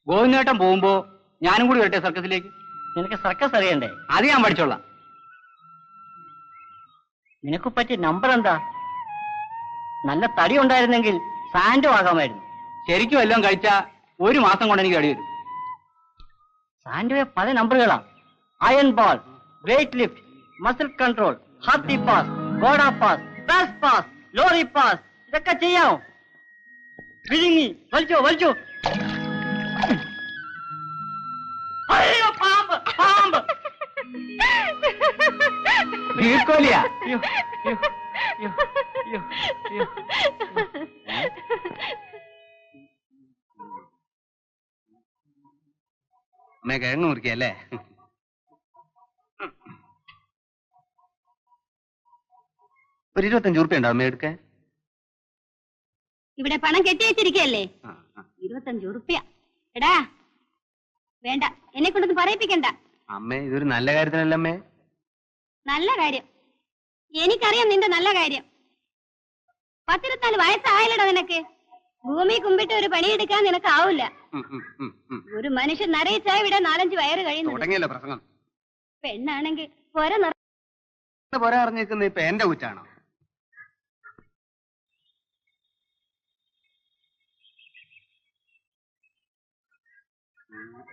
ഗോവിന്ദേട്ടൻ പോകുമ്പോ ഞാനും കൂടി വരട്ടെ സർക്കസിലേക്ക്? നിനക്ക് സർക്കസ് അറിയണ്ടേ? അത് ഞാൻ പഠിച്ചോളാം. നിനക്ക് പറ്റിയ നമ്പർ എന്താ? നല്ല തടി ഉണ്ടായിരുന്നെങ്കിൽ സാൻഡോ ആകാമായിരുന്നു. ശരിക്കും എല്ലാം കഴിച്ചാ 1 മാസം കൊണ്ട് എനിക്ക് തടി വരും. സാൻഡോയെ പല നമ്പറുകളാ. Iron ball, weight lift, muscle control, ഹാത്തി പാസ്, ഗോഡ pass, pass pass, lorry pass, ഇതൊക്കെ ചെയ്യാമോ? വിഴുങ്ങി വലിച്ചോ വലിച്ചോ. അയ്യോ, പാമ്പ് പാമ്പ്. വീർക്കോലിയാ? അമ്മ കിഴങ്ങ് മുറിക്കല്ലേ? ഒരു 25 ഉറുപ്പ്യ ഉണ്ടോ അമ്മ എടുക്കാൻ? ഇവിടെ പണം കെട്ടി വെച്ചിരിക്കല്ലേ? 25 ഉറുപ്പ്യ. എടാ വേണ്ട, എന്നെ കൊണ്ടൊന്നും പറയിപ്പിക്കണ്ട. അമ്മേ, ഇതൊരു നല്ല കാര്യത്തിനല്ല അമ്മേ. നല്ല കാര്യം. എനിക്കറിയാം നിന്റെ നല്ല കാര്യം. 14 വയസ്സായാലടാ നിനക്ക്. ഭൂമി കുമ്പിട്ട് ഒരു പണിയെടുക്കാൻ നിനക്കാവില്ല. ഒരു മനുഷ്യൻ നരയിച്ചാ ഇവിടെ 4-5 വയറ് കഴിയുന്നു. പ്രസംഗം. പെണ്ണാണെങ്കിൽ പോരാ അറിഞ്ഞിരിക്കുന്നത് ഇപ്പൊ എന്റെ കുറ്റാണോ?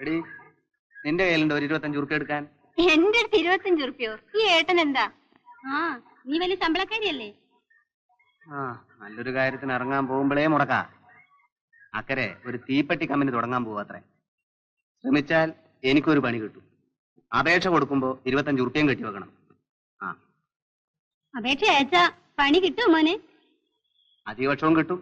എടി, നിന്റെ കയ്യിലുണ്ടോ ഒരു 25 ഉറുപ്പ്യ എടുക്കാൻ? എന്റെ അടുത്ത് 25 ഉറുപ്പ്യോ? ഈ ഏട്ടൻ എന്താ? നീ വലിയ ശമ്പളക്കാരിയല്ലേ? നല്ലൊരു കാര്യത്തിന് ഇറങ്ങാൻ പോകുമ്പോഴേ മുടക്കാ. അക്കരെ ഒരു തീപ്പെട്ടി കമ്പനി തുടങ്ങാൻ പോവാത്രേ. ശ്രമിച്ചാൽ എനിക്കൊരു പണി കിട്ടും. അപേക്ഷ കൊടുക്കുമ്പോ 25 ഉറുപ്പ്യം കെട്ടി വെക്കണം. അപേക്ഷ അയച്ചാ പണി കിട്ടുമോ മോനെ? അധികപക്ഷവും കിട്ടും.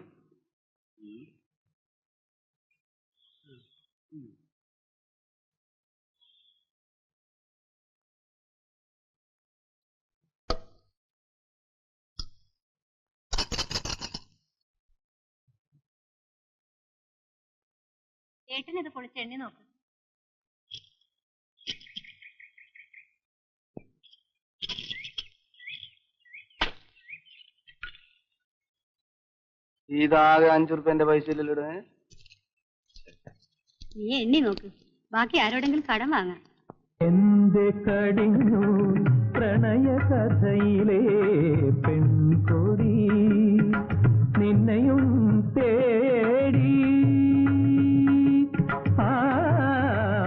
ഏട്ടനിത് പൊളിച്ച് എണ്ണി നോക്ക്. ഇതാകെ 5 ഉറുപ്പ്യന്റെ പൈസ ഇല്ലല്ലോ. നീ എണ്ണി നോക്ക്, ബാക്കി ആരോടെങ്കിലും കടം വാങ്ങാം. എന്റെ കടിഞ്ഞു പ്രണയ കഥയിലെ പെൺകൊടി നിന്നെയും തേടി.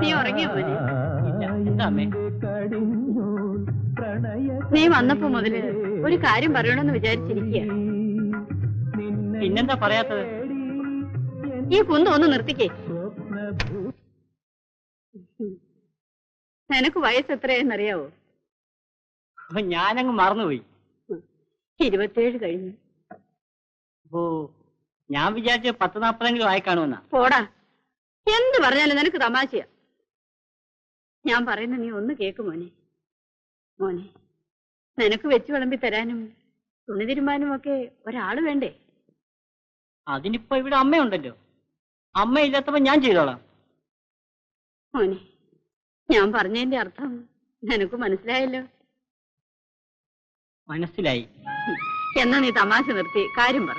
നീ ഉറങ്ങിയോ മോനെ? കടിഞ്ഞു പ്രണയ. നീ വന്നപ്പോ മുതല് ഒരു കാര്യം പറയണമെന്ന് വിചാരിച്ചിരിക്കുക. പിന്നെന്താ പറയാത്തത്? ഈ കുന്തം ഒന്ന് നിർത്തിക്കേ. നിനക്ക് വയസ്സ് എത്രയെന്നറിയാവോ? ഞാനങ്ങ് മറന്നുപോയി. 27 കഴിഞ്ഞു. ഓ, ഞാൻ വിചാരിച്ച 10-40 ആയി കാണുമെന്നാ. പോടാ, എന്ത് പറഞ്ഞാലും നിനക്ക് തമാശയാ. ഞാൻ പറയുന്ന നീ ഒന്ന് കേക്ക് മോനെ. മോനെ, നിനക്ക് വെച്ച് വിളമ്പി തരാനും തുണി തിരുമാനും ഒക്കെ ഒരാള് വേണ്ടേ? അതിനിപ്പോ ഇവിടെ അമ്മയുണ്ടല്ലോ. അമ്മയില്ലാത്തപ്പോ ഞാൻ ചെയ്തോളാം. മോനെ, ഞാൻ പറഞ്ഞതിന്റെ അർത്ഥം നിനക്ക് മനസ്സിലായല്ലോ. മനസ്സിലായി. എന്നാ നീ തമാശ നിർത്തി കാര്യം പറ.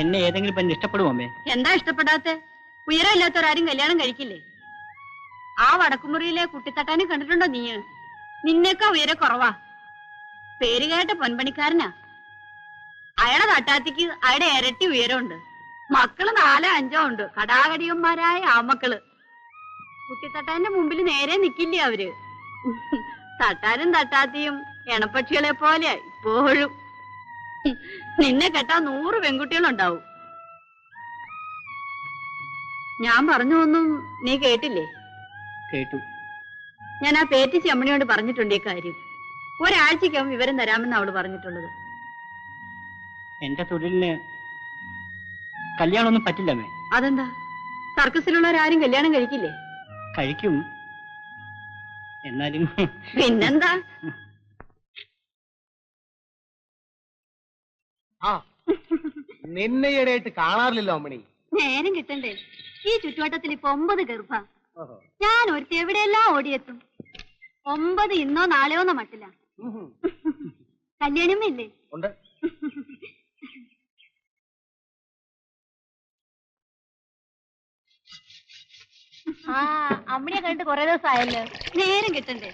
എന്നെ ഏതെങ്കിലും പെണ്ണ് ഇഷ്ടപ്പെടുമോ അമ്മേ? എന്താ ഇഷ്ടപ്പെടാത്ത? ഉയരമില്ലാത്തവരാരും കല്യാണം കഴിക്കില്ലേ? ആ വടക്കുമുറിയിലെ കുട്ടിത്തട്ടാനെ കണ്ടിട്ടുണ്ടോ നീ? നിന്നേക്കാ ഉയരെ കുറവാ. പേര് കേട്ട പൊൻപണിക്കാരനാ. അയാളെ തട്ടാത്തിക്ക് അയാളുടെ ഇരട്ടി ഉയരമുണ്ട്. മക്കള് 4-5 ഉണ്ട്. കടാകടിയന്മാരായ ആമക്കള്. കുട്ടിത്തട്ടാന്റെ മുമ്പിൽ നേരെ നിക്കില്ലേ അവര്. തട്ടാനും തട്ടാത്തിയും എണപ്പക്ഷികളെ പോലെ ഇപ്പോഴും. നിന്നെ കേട്ടാ 100 പെൺകുട്ടികളുണ്ടാവും. ഞാൻ പറഞ്ഞു ഒന്നും നീ കേട്ടില്ലേ? കേട്ടു. ഞാൻ ആ പേറ്റിച്ച് അമ്മണിയോട് പറഞ്ഞിട്ടുണ്ട് ഈ കാര്യം. ഒരാഴ്ചക്കകം വിവരം തരാമെന്ന് അവള് പറഞ്ഞിട്ടുള്ളത്. എന്റെ തൊഴിലിന് കല്യാണമൊന്നും പറ്റില്ലമ്മേ. അതെന്താ? സർക്കസിലുള്ളവരാരും കല്യാണം കഴിക്കില്ലേ? കഴിക്കും, എന്നാലും. പിന്നെന്താ? നിന്നെ ഈയിടെയായിട്ട് കാണാറില്ലല്ലോ അമ്മണി. നേരം കിട്ടണ്ടേ? ഈ ചുറ്റുവട്ടത്തിൽ ഇപ്പൊ 9 ഗർഭ. ഞാൻ ഒരുത്തി എവിടെയെല്ലാം ഓടിയെത്തും. 9 ഇന്നോ നാളെയോന്നോ മട്ടില്ല. കല്യാണമില്ലേ? ഉണ്ട്. ആ അമ്മയെ കണ്ടിട്ട് കൊറേ ദിവസമായല്ലോ. നേരം കിട്ടണ്ടേ?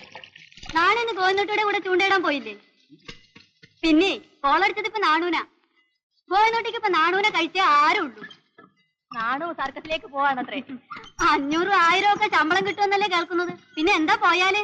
നാളെ ഒന്ന് ഗോവിന്ദോട്ടിയുടെ കൂടെ ചൂണ്ടയിടാൻ പോയില്ലേ? പിന്നെ കോളടിച്ചത് ഇപ്പൊ നാണൂന. ഗോവിന്ദോട്ടിക്ക് ഇപ്പൊ നാണൂനെ കഴിച്ചേ ആരും ഉള്ളൂ. നാണു സർക്കസിലേക്ക് പോവാണത്രേ. 500 1000 ഒക്കെ ശമ്പളം കിട്ടുമെന്നല്ലേ കേൾക്കുന്നത്. പിന്നെ എന്താ പോയാല്?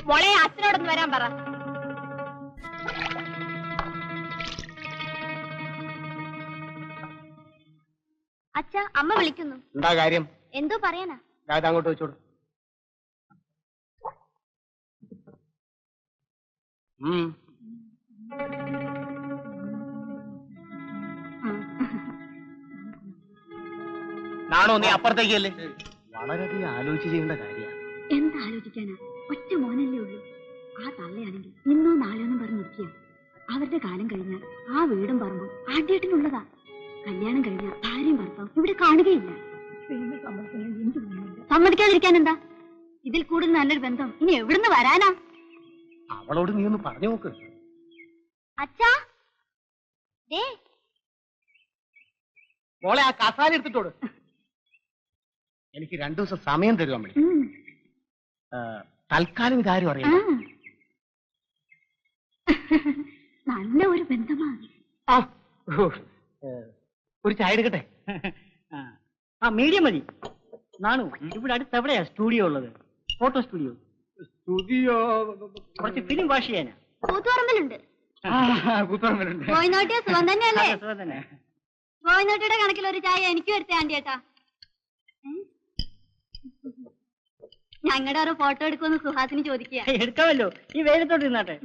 മോളെ അച്ഛനോടൊന്ന് വരാൻ പറ. അച്ഛ അമ്മ വിളിക്കുന്നു. എന്താ കാര്യം? എന്തോ പറയാനാ. അങ്ങോട്ട് വെച്ചോളൂ. നാണോ നീ അപ്പുറത്തേക്കല്ലേ? വളരെയധികം ആലോചിച്ച് ചെയ്യേണ്ട കാര്യമാണ്. എന്താ ആലോചിക്കാനാ? ഒറ്റ മോനല്ലേ ഉള്ളൂ. ആ തള്ളയാണെങ്കിൽ ഇന്നോ നാളെയൊന്നും പറഞ്ഞിരിക്കുക. അവരുടെ കാലം കഴിഞ്ഞാൽ ആ വീടും പറമ്പും ആദ്യമായിട്ടിനുള്ളതാ. കല്യാണം കഴിഞ്ഞാൽ ഭാര്യയും ഭർത്താവും ഇവിടെ കാണുകയില്ല. സമ്മതിക്കാതിരിക്കാൻ എന്താ? ഇതിൽ കൂടുതൽ നല്ലൊരു ബന്ധം ഇനി എവിടുന്ന് വരാനാ? അവളോട് നീ ഒന്ന് പറഞ്ഞു നോക്ക്. അച്ഛാ മോളെ ആ കസാല എടുത്തിട്ടോട്. എനിക്ക് 2 ദിവസം സമയം തരുവാ മതി. തൽക്കാലം ഇതാരും അറിയാം. നല്ല ഒരു ബന്ധമാണ്. ഒരു ചായ എടുക്കട്ടെ? മീഡിയം മതി. നാണു, ഇവിടെ അടുത്ത് എവിടെയാ സ്റ്റുഡിയോ ഉള്ളത്? Photo studio. കുറച്ച് ഫിലിം വാഷ് ചെയ്യാനാ. കൂത്തുപറമ്പിലുണ്ട്. കൂത്തുപറമ്പിലുണ്ട്. ഗോവിന്ദോട്ടിയെ സുഖം തന്നെയല്ലേ? സുഖം തന്നെ. ഗോവിന്ദോട്ടിയുടെ കണക്കിൽ ഒരു ചായ എനിക്ക് വരുത്തേ ആന്റി ഏട്ടാ. ഞങ്ങളുടെ ഒരു ഫോട്ടോ എടുക്കുമെന്ന് സുഹാസിനി ചോദിക്കുക. എടുക്കാമല്ലോ, ഈ വെയിലത്തോട്ട് ഇരുന്നാട്ടെ.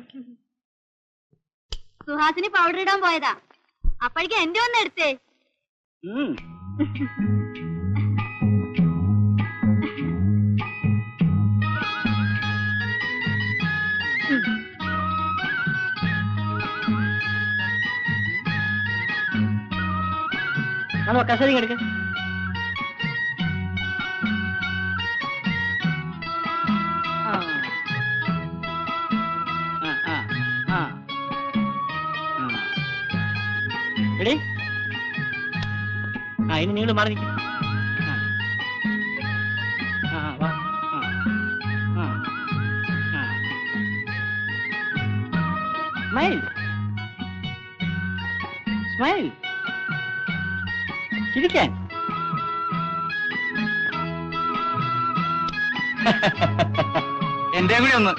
സുഹാസിനി പൗഡർ ഇടാൻ പോയതാ. അപ്പോഴേക്കും എന്റെ ഒന്ന് എടുത്തേ. കസേരയും എടുക്ക. എടേ, ഇനി നിങ്ങൾ മാറി നിൽക്കും. സ്മൈൽ സ്മൈൽ, ചിരിക്കാൻ. എന്റെ കൂടി ഒന്ന്.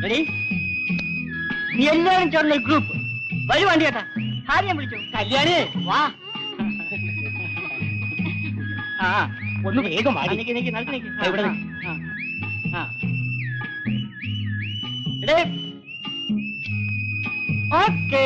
റെഡി? നീ എല്ലാവരും ചേർന്ന ഗ്രൂപ്പ് വരൂ. വണ്ടി ചേട്ടാ, ഭാര്യ വിളിച്ചു. കല്യാണി വാ. ഒന്ന് വേഗം ഓക്കേ.